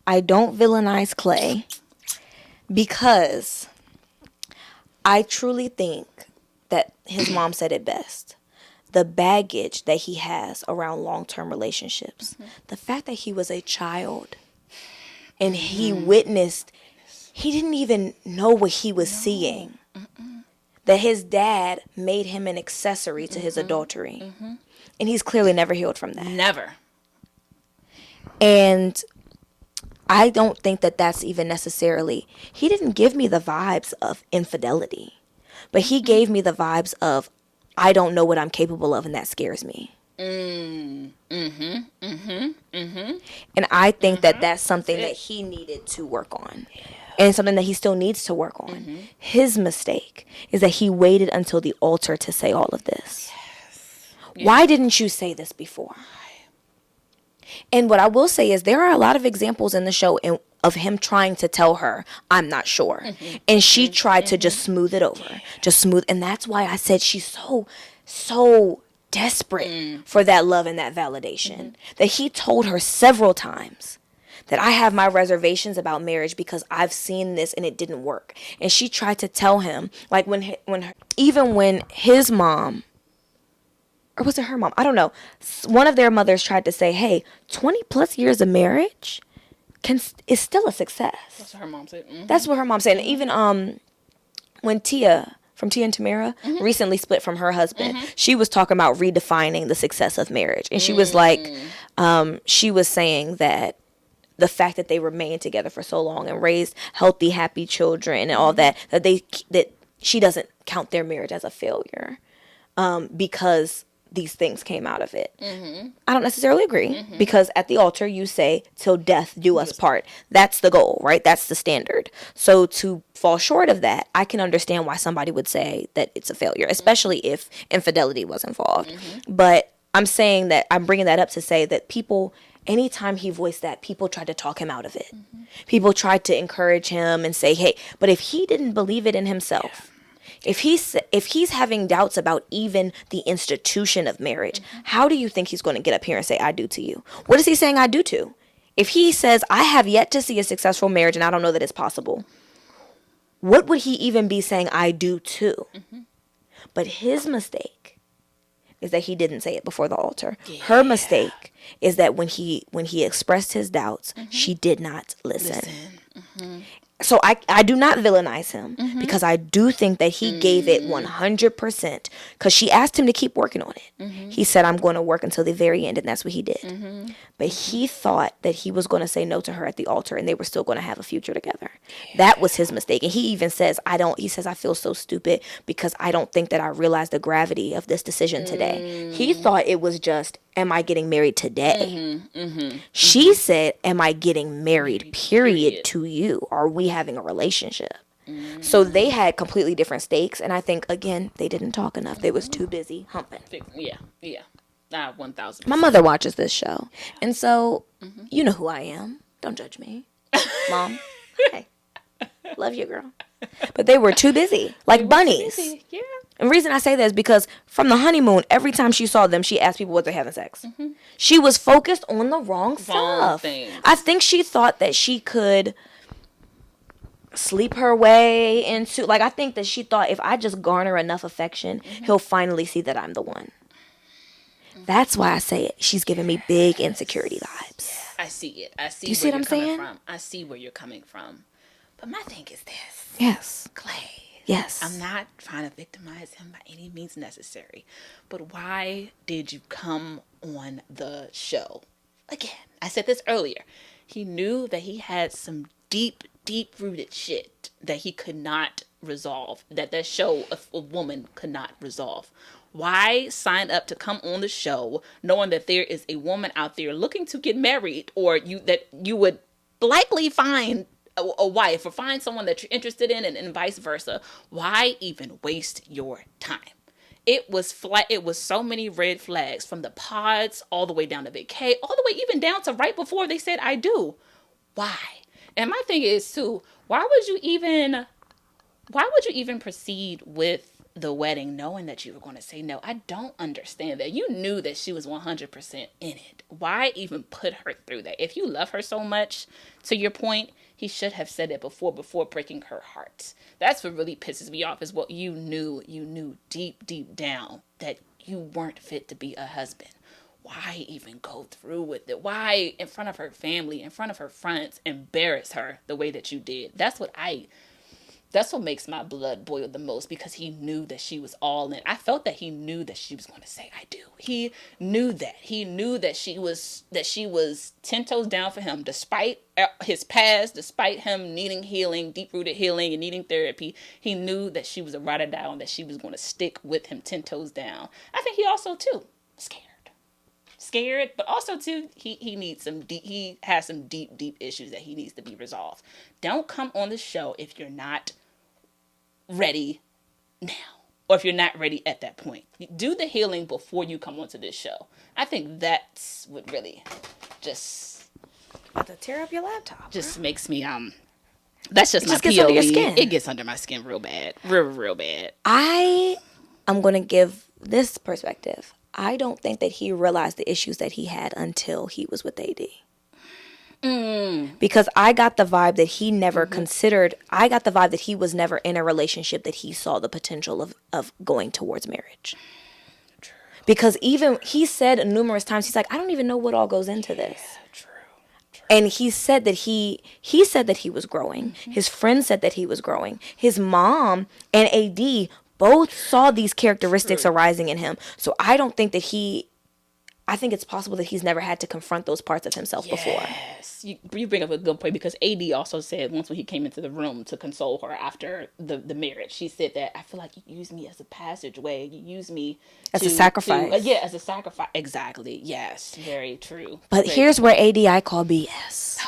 I don't villainize Clay because I truly think that his mom said it best. The baggage that he has around long-term relationships. The fact that he was a child and he witnessed, he didn't even know what he was seeing. That his dad made him an accessory to his adultery. And he's clearly never healed from that. Never. And I don't think that that's even necessarily, he didn't give me the vibes of infidelity, but he gave me the vibes of, I don't know what I'm capable of, and that scares me. And I think that that's something that he needed to work on. And something that he still needs to work on. His mistake is that he waited until the altar to say all of this. Why didn't you say this before? And what I will say is there are a lot of examples in the show of him trying to tell her, I'm not sure. And she tried to just smooth it over. And that's why I said she's so desperate for that love and that validation. That he told her several times that I have my reservations about marriage because I've seen this and it didn't work. And she tried to tell him, like even when his mom, or was it her mom? I don't know. One of their mothers tried to say, hey, 20 plus years of marriage is still a success. That's what her mom said. That's what her mom said. And even when Tia from Tia and Tamara recently split from her husband, she was talking about redefining the success of marriage. And she was like, she was saying that the fact that they remained together for so long and raised healthy, happy children and all that she doesn't count their marriage as a failure because these things came out of it. I don't necessarily agree because at the altar you say, till death do us part. That's the goal, right? That's the standard. So to fall short of that, I can understand why somebody would say that it's a failure, especially if infidelity was involved. But I'm saying that, I'm bringing that up to say that people, anytime he voiced that, people tried to talk him out of it. People tried to encourage him and say, hey, but if he didn't believe it in himself, if he's having doubts about even the institution of marriage, how do you think he's going to get up here and say, I do to you? What is he saying I do to? If he says, I have yet to see a successful marriage and I don't know that it's possible, what would he even be saying I do to? But his mistake is that he didn't say it before the altar. Her mistake is that when he expressed his doubts, she did not listen. So I do not villainize him because I do think that he gave it 100% because she asked him to keep working on it. He said, I'm going to work until the very end, and that's what he did. But he thought that he was going to say no to her at the altar and they were still going to have a future together. That was his mistake. And he even says, he says, I feel so stupid because I don't think that I realized the gravity of this decision today. He thought it was just, am I getting married today? She said, am I getting married, period, to you? Are we having a relationship? So they had completely different stakes. And I think, again, they didn't talk enough. They was too busy humping. Yeah. 1,000%. My mother watches this show. And so, you know who I am. Don't judge me. Mom, hey, love you, girl. But they were too busy. Like bunnies. Yeah. And the reason I say that is because from the honeymoon, every time she saw them, she asked people what they're having sex. She was focused on the wrong stuff. Thing. I think she thought that she could sleep her way into, like, I think that she thought if I just garner enough affection, he'll finally see that I'm the one. That's why I say it. She's giving me big insecurity vibes. I see it. I see you see where what you're I'm coming saying? from. I see where you're coming from. But my thing is this. Yes. Clay. Yes. I'm not trying to victimize him by any means necessary. But why did you come on the show? Again, I said this earlier. He knew that he had some deep rooted shit that he could not resolve, that show of a woman could not resolve. Why sign up to come on the show knowing that there is a woman out there looking to get married, or that you would likely find a wife or find someone that you're interested in, and vice versa? Why even waste your time? It was flat. It was so many red flags, from the pods all the way down to vacay, all the way even down to right before they said I do. Why? And my thing is too, why would you even proceed with the wedding knowing that you were going to say no? I don't understand that. You knew that she was 100% in it. Why even put her through that? If you love her so much, to your point, he should have said it before breaking her heart. That's what really pisses me off, is what you knew deep down that you weren't fit to be a husband. Why even go through with it? Why, in front of her family, in front of her friends, embarrass her the way that you did? That's what makes my blood boil the most, because he knew that she was all in. I felt that he knew that she was going to say I do. He knew that. He knew that she was 10 toes down for him, despite his past, despite him needing healing, deep-rooted healing and needing therapy. He knew that she was a ride or die and that she was going to stick with him 10 toes down. I think he also too scared, but also too, he has some deep issues that he needs to be resolved. Don't come on the show if you're not ready now, or if you're not ready at that point. Do the healing before you come onto this show. I think that's what really just about to tear up your laptop. Just makes me that's just my gets POV. under your skin. It gets under my skin real bad. Real bad. I'm going to give this perspective. I don't think that he realized the issues that he had until he was with AD. Because I got the vibe that he never considered, I got the vibe that he was never in a relationship that he saw the potential of going towards marriage. True. Because even he said numerous times, he's like, I don't even know what all goes into this. True. And he said that he said that he was growing. His friends said that he was growing. His mom and AD both saw these characteristics arising in him. So I don't think that I think it's possible that he's never had to confront those parts of himself before. Yes. You bring up a good point, because AD also said once when he came into the room to console her after the marriage, she said that I feel like you use me as a passageway. You use me as a sacrifice. As a sacrifice. Exactly. Yes. Very true. But here's where AD I call BS.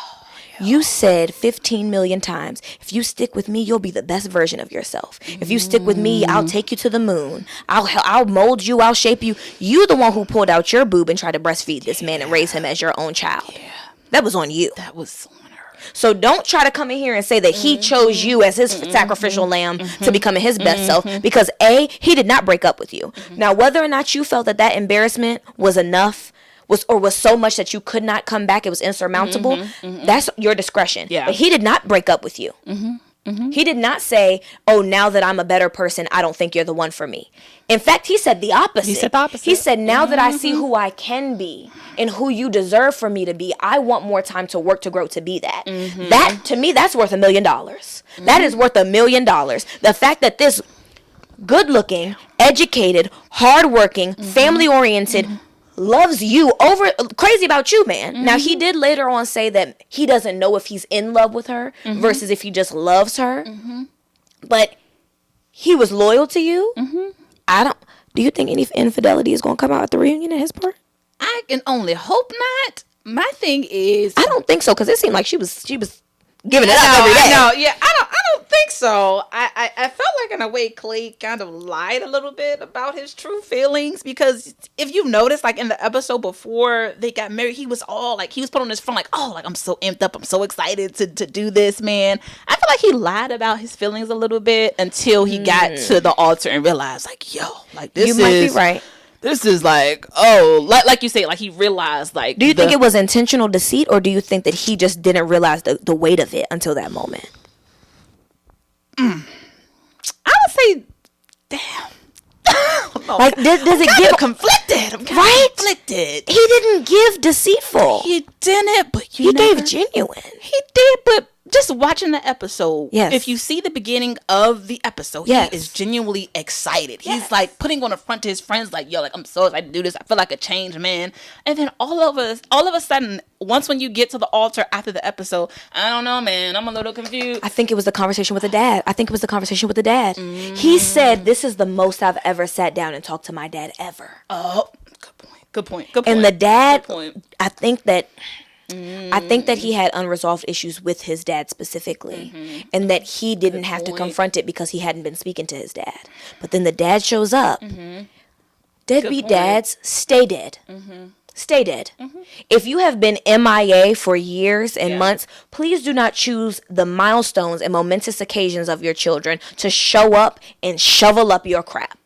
You said 15 million times, if you stick with me, you'll be the best version of yourself. If you stick with me, I'll take you to the moon. I'll mold you. I'll shape you. You the one who pulled out your boob and tried to breastfeed this man and raise him as your own child. Yeah. That was on you. That was on her. So don't try to come in here and say that he chose you as his sacrificial lamb to becoming his best self, because he did not break up with you. Now, whether or not you felt that embarrassment was enough, was so much that you could not come back, it was insurmountable, that's your discretion. Yeah. But he did not break up with you. He did not say, oh, now that I'm a better person, I don't think you're the one for me. In fact, he said the opposite. He said, now that I see who I can be and who you deserve for me to be, I want more time to work to grow to be that. That, to me, that's worth $1 million. That is worth $1 million. The fact that this good-looking, educated, hardworking, family-oriented, loves you over, crazy about you, man. Now, he did later on say that he doesn't know if he's in love with her versus if he just loves her. But he was loyal to you. Do you think any infidelity is going to come out at the reunion at his part? I can only hope not. My thing is, I don't think so, because it seemed like she was giving it up every day. No, yeah, I don't think so. I felt like in a way Clay kind of lied a little bit about his true feelings, because if you notice, like in the episode before they got married, he was put on his front like, oh, like I'm so amped up, I'm so excited to do this, man. I feel like he lied about his feelings a little bit until he got to the altar and realized, like, yo, like this you might be right. This is like, oh, like you say, like he realized, like. Do you think it was intentional deceit, or do you think that he just didn't realize the weight of it until that moment? I would say, damn. Like, does it give conflicted? I'm right? conflicted. He didn't give deceitful. He didn't, but He gave genuine. He did, but just watching the episode, yes. if you see the beginning of the episode, yes. he is genuinely excited. Yes. He's like putting on the front to his friends, like, yo, like, I'm so excited to do this. I feel like a changed man. And then all of a sudden, once when you get to the altar after the episode, I don't know, man, I'm a little confused. I think it was the conversation with the dad. He said, this is the most I've ever sat down and talked to my dad ever. Oh, good point. And the dad, I think that he had unresolved issues with his dad specifically, and that he didn't have to confront it because he hadn't been speaking to his dad. But then the dad shows up. Deadbeat dads, stay dead. Stay dead. If you have been MIA for years and months, please do not choose the milestones and momentous occasions of your children to show up and shovel up your crap.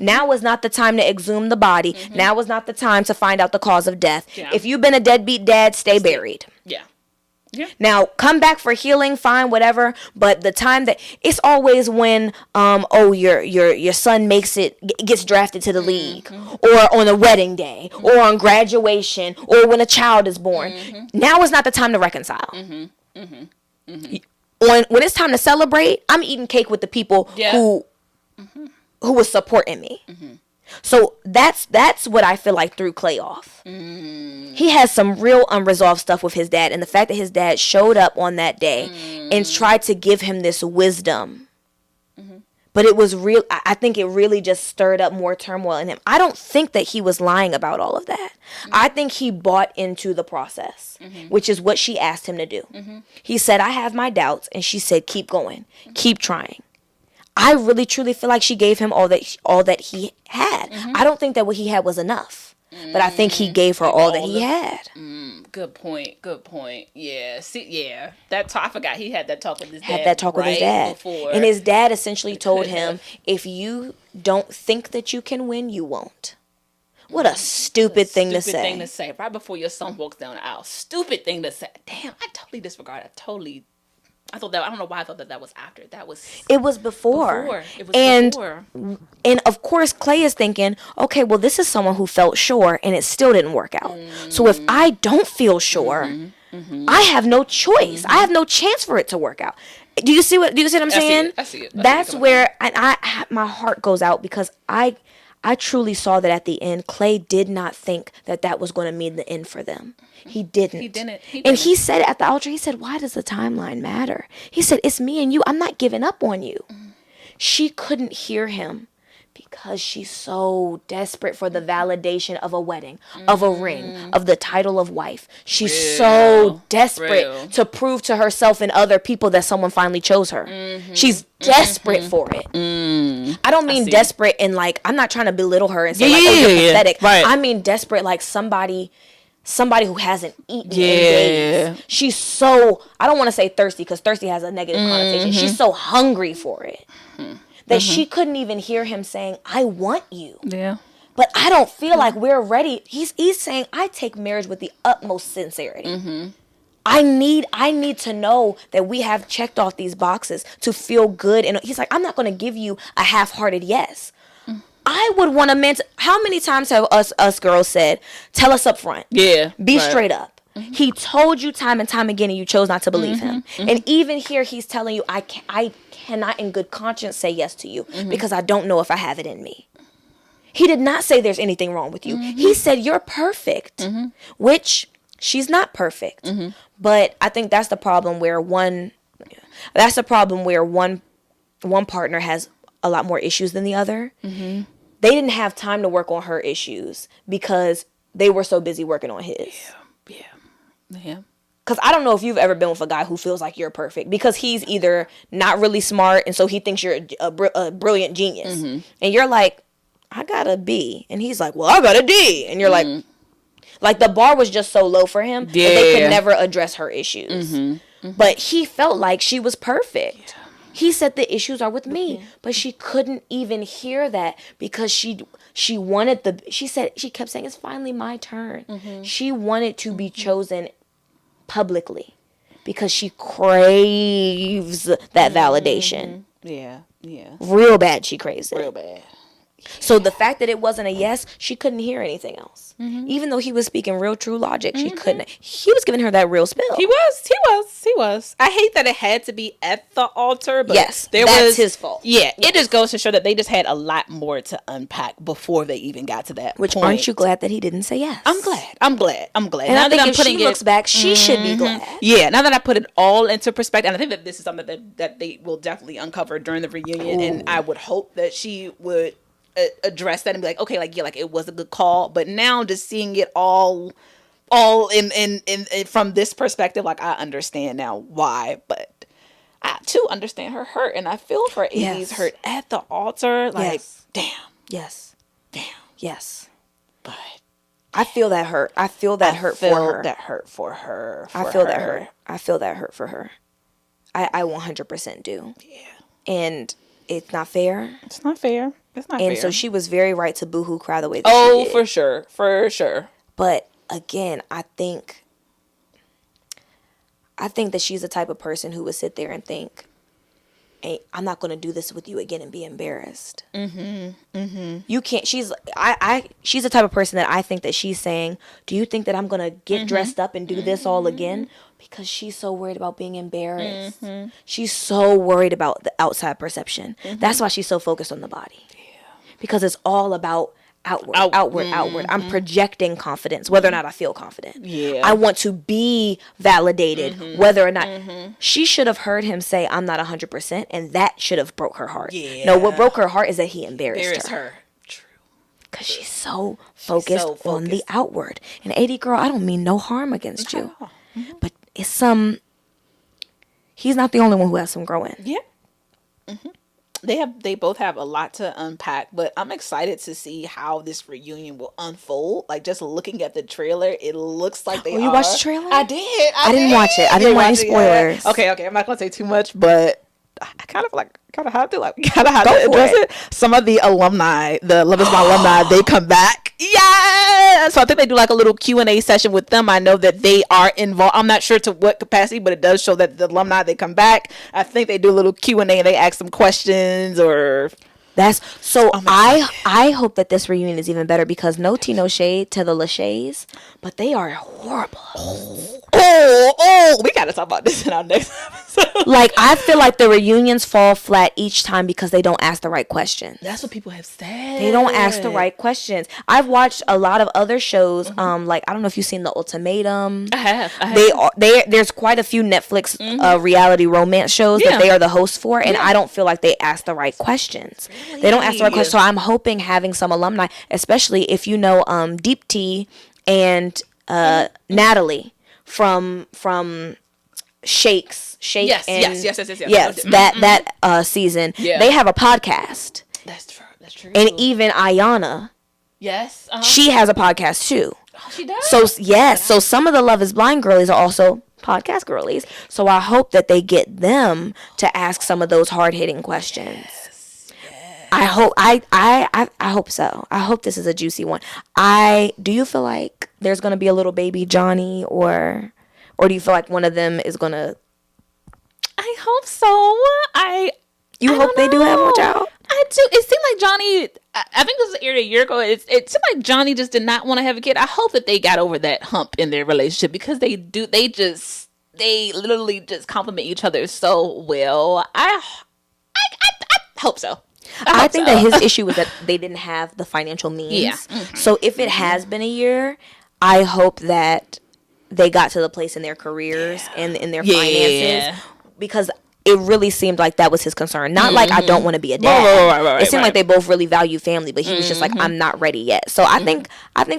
Now is not the time to exhume the body. Now is not the time to find out the cause of death. Yeah. If you've been a deadbeat dad, stay buried. Yeah. Now come back for healing, fine, whatever. But the time that it's always when your son gets drafted to the league, or on a wedding day, or on graduation, or when a child is born. Now is not the time to reconcile. When it's time to celebrate, I'm eating cake with the people who was supporting me. So that's what I feel like threw Clay off. He has some real unresolved stuff with his dad, and the fact that his dad showed up on that day and tried to give him this wisdom. But it was real. I think it really just stirred up more turmoil in him. I don't think that he was lying about all of that. I think he bought into the process, which is what she asked him to do. He said, I have my doubts, and she said, keep going, keep trying. I really truly feel like she gave him all that he had. I don't think that what he had was enough, but I think he gave her all that he had. Good point. Yeah. I forgot he had that talk with his dad. Had that talk with his dad. Before. And his dad essentially told him, if you don't think that you can win, you won't. What a stupid thing to say. Stupid thing to say. Right before your son walks down the aisle. Stupid thing to say. Damn, I totally disregarded. I thought that. I don't know why I thought that was after. It was before. It was before. And of course, Clay is thinking, okay, well, this is someone who felt sure, and it still didn't work out. So if I don't feel sure, I have no choice. I have no chance for it to work out. Do you see what I'm saying? I see it. That's where I my heart goes out, because I truly saw that at the end, Clay did not think that was going to mean the end for them. He didn't. And he said at the altar, he said, why does the timeline matter? He said, it's me and you. I'm not giving up on you. She couldn't hear him because she's so desperate for the validation of a wedding, of a ring, of the title of wife. She's so desperate to prove to herself and other people that someone finally chose her. She's desperate for it. I don't mean desperate in like, I'm not trying to belittle her and say you're pathetic. Right. I mean desperate like somebody who hasn't eaten in days. She's so, I don't want to say thirsty, because thirsty has a negative connotation. She's so hungry for it that she couldn't even hear him saying, I want you. Yeah. But I don't feel like we're ready. He's saying, I take marriage with the utmost sincerity. I need to know that we have checked off these boxes to feel good. And he's like, I'm not going to give you a half-hearted yes. I would want a man to, how many times have us girls said, tell us up front. Yeah. Be straight up. He told you time and time again, and you chose not to believe him. And even here, he's telling you, I cannot in good conscience say yes to you because I don't know if I have it in me. He did not say there's anything wrong with you. He said you're perfect, which she's not perfect. But I think that's the problem where one partner has a lot more issues than the other. They didn't have time to work on her issues because they were so busy working on his. Yeah. Because I don't know if you've ever been with a guy who feels like you're perfect, because he's either not really smart and so he thinks you're a brilliant genius. And you're like, I got a B. And he's like, well, I got a D. And you're like the bar was just so low for him that they could never address her issues. But he felt like she was perfect. He said the issues are with me, but she couldn't even hear that because she wanted she kept saying, it's finally my turn. She wanted to be chosen publicly because she craves that validation. Yeah. Real bad, she craves it. Real bad. So the fact that it wasn't a yes, she couldn't hear anything else. Even though he was speaking real true logic, she couldn't. He was giving her that real spill. He was. I hate that it had to be at the altar, but Yes, that's was his fault. Yeah, it just goes to show that they just had a lot more to unpack before they even got to that Which point. aren't you glad that he didn't say yes? I'm glad. And Now I think that I'm if she looks back, she should be glad. Yeah, now that I put it all into perspective, and I think that this is something that they will definitely uncover during the reunion, and I would hope that she would address that and be like, okay, like, yeah, like, it was a good call, but now just seeing it all in from this perspective, like, I understand now why, but I too understand her hurt, and I feel for Amy's hurt at the altar, like, damn, Yes. but I feel that hurt. I feel that hurt for her. That hurt for her. I feel that hurt. I feel that hurt for her. I 100% do. Yeah. And it's not fair. It's not fair. And so she was very right to boohoo cry the way that she did. For sure. But again, I think that she's the type of person who would sit there and think, hey, I'm not going to do this with you again and be embarrassed. You can't. She's the type of person that I think that she's saying, do you think that I'm going to get dressed up and do this all again? Because she's so worried about being embarrassed. She's so worried about the outside perception. That's why she's so focused on the body. Because it's all about outward. I'm projecting confidence, whether or not I feel confident. Yeah. I want to be validated, whether or not. She should have heard him say, I'm not 100%, and that should have broke her heart. Yeah. No, what broke her heart is that he embarrassed her. True. Because she's so focused on the outward. And 80, girl, I don't mean no harm against you. But it's he's not the only one who has some growing. Yeah. They both have a lot to unpack, but I'm excited to see how this reunion will unfold. Like, just looking at the trailer, it looks like they are. You watched the trailer? I did. I didn't watch it. I didn't want any spoilers. Okay. I'm not gonna say too much, but I kind of have to address it. Some of the alumni, the Love Is My alumni, they come back. Yeah. So I think they do like a little Q&A session with them. I know that they are involved. I'm not sure to what capacity, but it does show that the alumni, they come back. I think they do a little Q&A and they ask some questions or. That's so. I hope that this reunion is even better because no tea, no shade to the Lachey's, but they are horrible. We gotta talk about this in our next episode. Like, I feel like the reunions fall flat each time because they don't ask the right questions. That's what people have said. They don't ask the right questions. I've watched a lot of other shows. Like, I don't know if you've seen The Ultimatum. I have. There's quite a few Netflix reality romance shows that they are the hosts for, and I don't feel like they ask the right questions. Really? They don't ask the right questions. So I'm hoping having some alumni, especially if you know Deep T and Natalie from Shake. Yes. That season. Yeah. They have a podcast. That's true. And even Ayana. Yes. She has a podcast too. Oh, she does? So, yes. So some of the Love Is Blind girlies are also podcast girlies. So I hope that they get them to ask some of those hard-hitting questions. Yes. I hope so. I hope this is a juicy one. Do you feel like there's going to be a little baby Johnny or do you feel like one of them is going to... I hope so. You hope they do have one child? I do. It seemed like Johnny, I think this was aired a year ago. It seemed like Johnny just did not want to have a kid. I hope that they got over that hump in their relationship because they literally just compliment each other so well. I hope so. I think that his issue was that they didn't have the financial means. Yeah. So if it has been a year, I hope that they got to the place in their careers and in their finances because it really seemed like that was his concern. Not like I don't want to be a dad. Right, it seemed like they both really value family, but he was just like, I'm not ready yet. So I think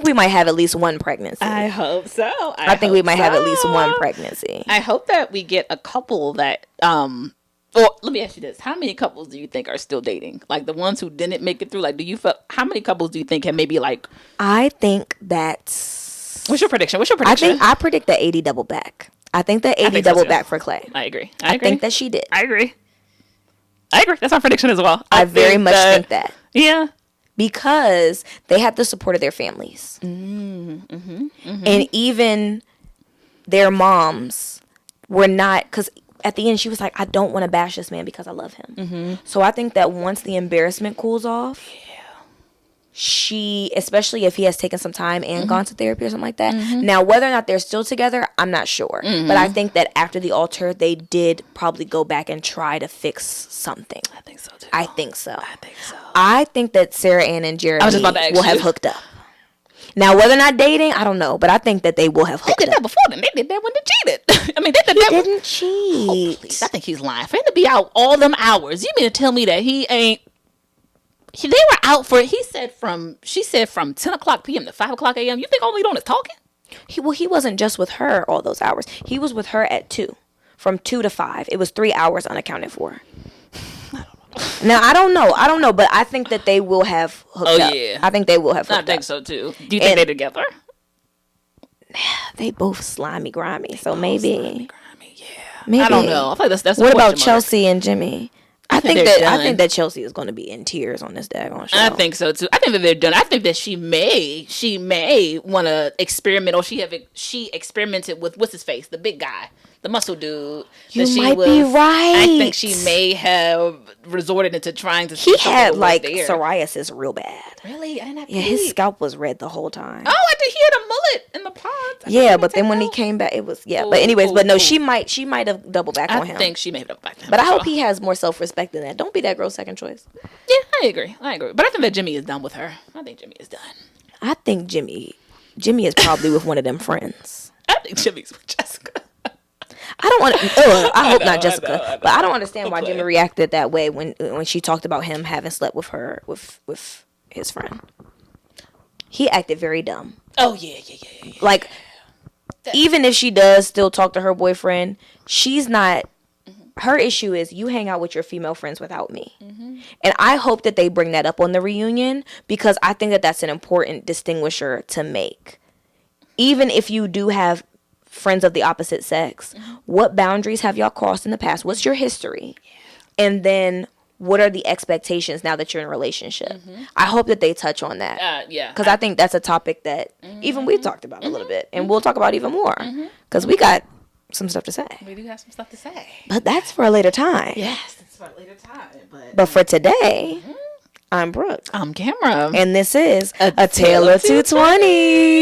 we might have at least one pregnancy. I hope so. I think we might have at least one pregnancy. I hope that we get a couple that well, let me ask you this. How many couples do you think are still dating? Like the ones who didn't make it through, like how many couples do you think can maybe like... I think that's... What's your prediction? I predict that 80 double back. I think that 80 double back for Clay. I agree. I think that she did. I agree. That's my prediction as well. I very much think that. Yeah. Because they had the support of their families. And even their moms were not... Because at the end, she was like, I don't want to bash this man because I love him. So I think that once the embarrassment cools off, she, especially if he has taken some time and gone to therapy or something like that. Now, whether or not they're still together, I'm not sure. But I think that after the altar, they did probably go back and try to fix something. I think so too. I think so. I think that Sarah Ann and Jeremy will have hooked up. Now, whether or not dating, I don't know. But I think that they will have hooked They did up. that before. Then they did that when they cheated. I mean, they did that. Didn't cheat. Please, I think he's lying. For him to be out all them hours, you mean to tell me that he ain't? They were out for. She said from 10 o'clock p.m. to 5 o'clock a.m. You think all he doing is talking? He wasn't just with her all those hours. He was with her at 2, from 2 to 5. It was 3 hours unaccounted for. Now I don't know, but I think that they will have hooked up. Yeah, I think they will have hooked up. I think so too. Do you think they're together? They both slimy, grimy, so maybe. Grimy, yeah. Maybe. I don't know. I feel like that's. What a about question mark. Chelsea and Jimmy? I think that Chelsea is going to be in tears on this daggone show. I think so too. I think that they're done. I think that she may want to experiment, or she experimented with what's his face, the big guy, the muscle dude. You might be right. I think she may have resorted into trying to. He had like psoriasis real bad. Really? I didn't have his scalp was red the whole time. Oh, I think he had a mullet in the pods. Yeah, but then when he came back, it was But anyways, but no, she might have doubled back on him. I think she may have doubled back on him. But I hope he has more self-respect than that. Don't be that girl's second choice. Yeah, I agree. But I think that Jimmy is done with her. I think Jimmy is done. I think Jimmy is probably with one of them friends. I think Jimmy's with Jessica. I don't want to. I hope not Jessica. But I don't understand why Jimmy reacted that way when she talked about him having slept with her with his friend. He acted very dumb. Oh yeah. Like, even if she does still talk to her boyfriend, she's not. Her issue is you hang out with your female friends without me. And I hope that they bring that up on the reunion, because I think that that's an important distinguisher to make. Even if you do have friends of the opposite sex, what boundaries have y'all crossed in the past? What's your history? And then what are the expectations now that you're in a relationship? I hope that they touch on that. Because I think that's a topic that even we've talked about a little bit. And we'll talk about even more. Because we got some stuff to say. We do have some stuff to say. But that's for a later time. Yes, it's for a later time. But for today, I'm Brooke. I'm Cameron. And this is A Tale of Two Twenties.